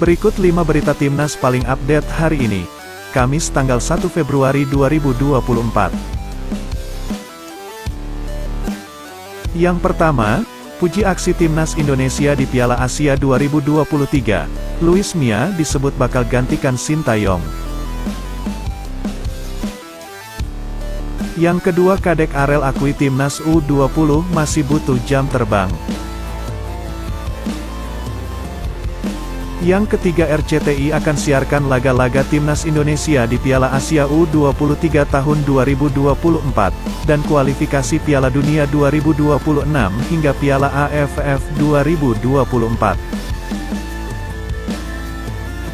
Berikut 5 berita timnas paling update hari ini, Kamis tanggal 1 Februari 2024. Yang pertama, puji aksi timnas Indonesia di Piala Asia 2023. Luis Mia disebut bakal gantikan Sintayong. Yang kedua, Kadek Arel akui timnas U20 masih butuh jam terbang. Yang ketiga, RCTI akan siarkan laga-laga timnas Indonesia di Piala Asia U23 tahun 2024, dan kualifikasi Piala Dunia 2026 hingga Piala AFF 2024.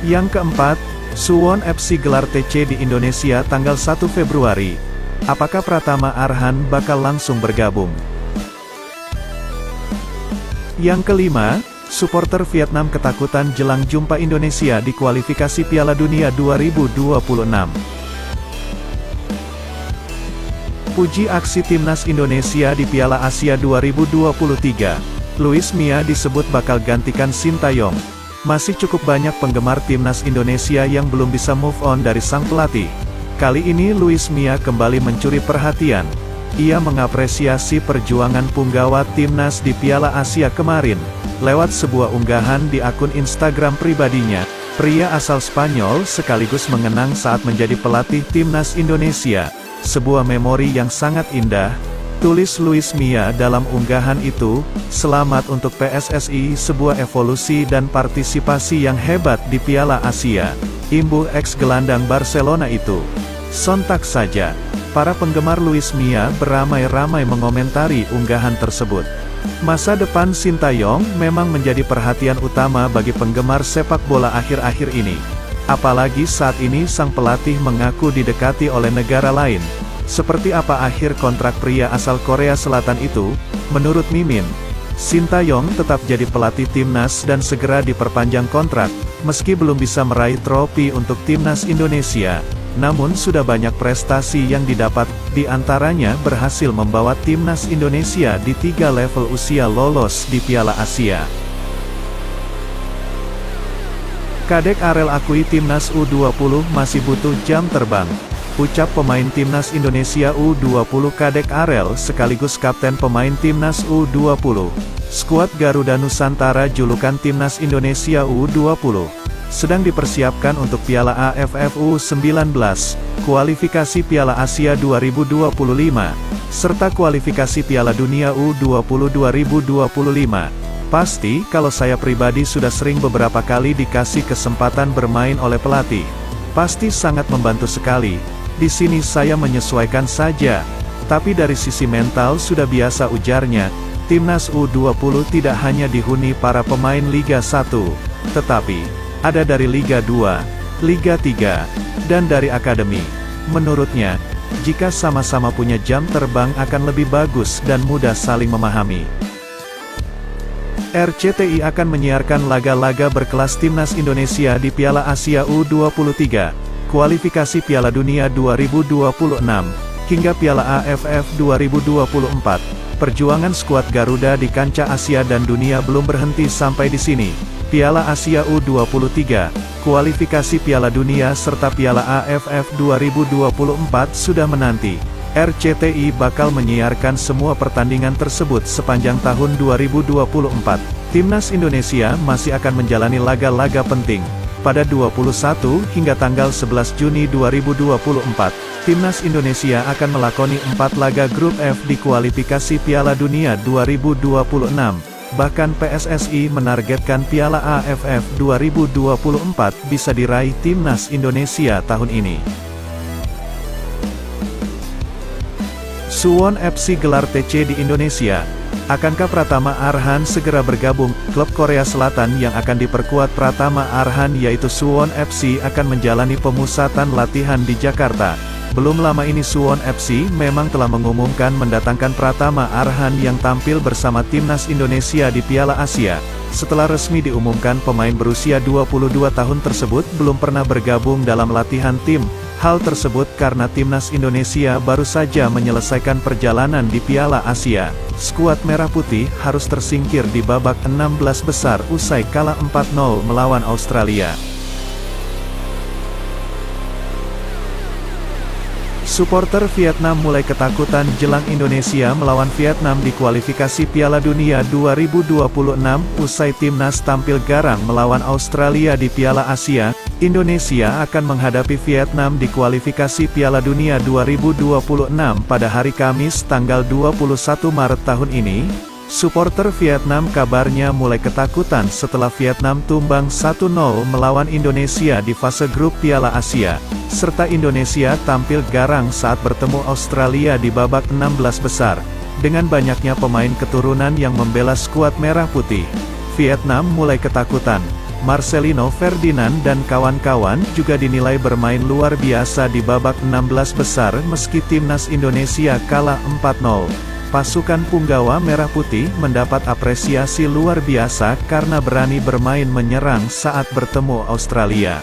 Yang keempat, Suwon FC gelar TC di Indonesia tanggal 1 Februari. Apakah Pratama Arhan bakal langsung bergabung? Yang kelima, supporter Vietnam ketakutan jelang jumpa Indonesia di kualifikasi Piala Dunia 2026. Puji aksi timnas Indonesia di Piala Asia 2023. Luis Mia disebut bakal gantikan Sintayong. Masih cukup banyak penggemar timnas Indonesia yang belum bisa move on dari sang pelatih. Kali ini Luis Mia kembali mencuri perhatian. Ia mengapresiasi perjuangan punggawa timnas di Piala Asia kemarin. Lewat sebuah unggahan di akun Instagram pribadinya, pria asal Spanyol sekaligus mengenang saat menjadi pelatih timnas Indonesia. Sebuah memori yang sangat indah, tulis Luis Mia dalam unggahan itu. Selamat untuk PSSI, sebuah evolusi dan partisipasi yang hebat di Piala Asia. Imbuh ex-gelandang Barcelona itu. Sontak saja, para penggemar Luis Mia beramai-ramai mengomentari unggahan tersebut. Masa depan Sintayong memang menjadi perhatian utama bagi penggemar sepak bola akhir-akhir ini. Apalagi saat ini sang pelatih mengaku didekati oleh negara lain. Seperti apa akhir kontrak pria asal Korea Selatan itu? Menurut Mimin, Sintayong tetap jadi pelatih timnas dan segera diperpanjang kontrak, meski belum bisa meraih trofi untuk timnas Indonesia. Namun sudah banyak prestasi yang didapat, di antaranya berhasil membawa timnas Indonesia di 3 level usia lolos di Piala Asia. Kadek Arel akui timnas U20 masih butuh jam terbang. Ucap pemain timnas Indonesia U20 Kadek Arel sekaligus kapten pemain timnas U20. Skuad Garuda Nusantara julukan timnas Indonesia U20 sedang dipersiapkan untuk Piala AFF U19, kualifikasi Piala Asia 2025, serta kualifikasi Piala Dunia U20 2025. Pasti, kalau saya pribadi sudah sering beberapa kali dikasih kesempatan bermain oleh pelatih. Pasti sangat membantu sekali. Di sini saya menyesuaikan saja. Tapi dari sisi mental sudah biasa, ujarnya. Timnas U20 tidak hanya dihuni para pemain Liga 1, tetapi ada dari Liga 2, Liga 3, dan dari akademi. Menurutnya, jika sama-sama punya jam terbang akan lebih bagus dan mudah saling memahami. RCTI akan menyiarkan laga-laga berkelas timnas Indonesia di Piala Asia U23, kualifikasi Piala Dunia 2026, hingga Piala AFF 2024. Perjuangan skuad Garuda di kancah Asia dan dunia belum berhenti sampai di sini. Piala Asia U23, kualifikasi Piala Dunia serta Piala AFF 2024 sudah menanti. RCTI bakal menyiarkan semua pertandingan tersebut sepanjang tahun 2024. Timnas Indonesia masih akan menjalani laga-laga penting. Pada 21 hingga tanggal 11 Juni 2024, Timnas Indonesia akan melakoni 4 laga grup F di kualifikasi Piala Dunia 2026. Bahkan PSSI menargetkan Piala AFF 2024 bisa diraih timnas Indonesia tahun ini. Suwon FC gelar TC di Indonesia. Akankah Pratama Arhan segera bergabung? Klub Korea Selatan yang akan diperkuat Pratama Arhan yaitu Suwon FC akan menjalani pemusatan latihan di Jakarta. Belum lama ini Suwon FC memang telah mengumumkan mendatangkan Pratama Arhan yang tampil bersama timnas Indonesia di Piala Asia. Setelah resmi diumumkan pemain berusia 22 tahun tersebut belum pernah bergabung dalam latihan tim, Hal tersebut karena timnas Indonesia baru saja menyelesaikan perjalanan di Piala Asia. Skuad Merah Putih harus tersingkir di babak 16 besar usai kalah 4-0 melawan Australia. Suporter Vietnam mulai ketakutan jelang Indonesia melawan Vietnam di kualifikasi Piala Dunia 2026. Usai timnas tampil garang melawan Australia di Piala Asia, Indonesia akan menghadapi Vietnam di kualifikasi Piala Dunia 2026 pada hari Kamis tanggal 21 Maret tahun ini. Suporter Vietnam kabarnya mulai ketakutan setelah Vietnam tumbang 1-0 melawan Indonesia di fase grup Piala Asia, serta Indonesia tampil garang saat bertemu Australia di babak 16 besar. Dengan banyaknya pemain keturunan yang membela skuad Merah Putih, Vietnam mulai ketakutan. Marcelino Ferdinand dan kawan-kawan juga dinilai bermain luar biasa di babak 16 besar meski timnas Indonesia kalah 4-0. Pasukan punggawa Merah Putih mendapat apresiasi luar biasa karena berani bermain menyerang saat bertemu Australia.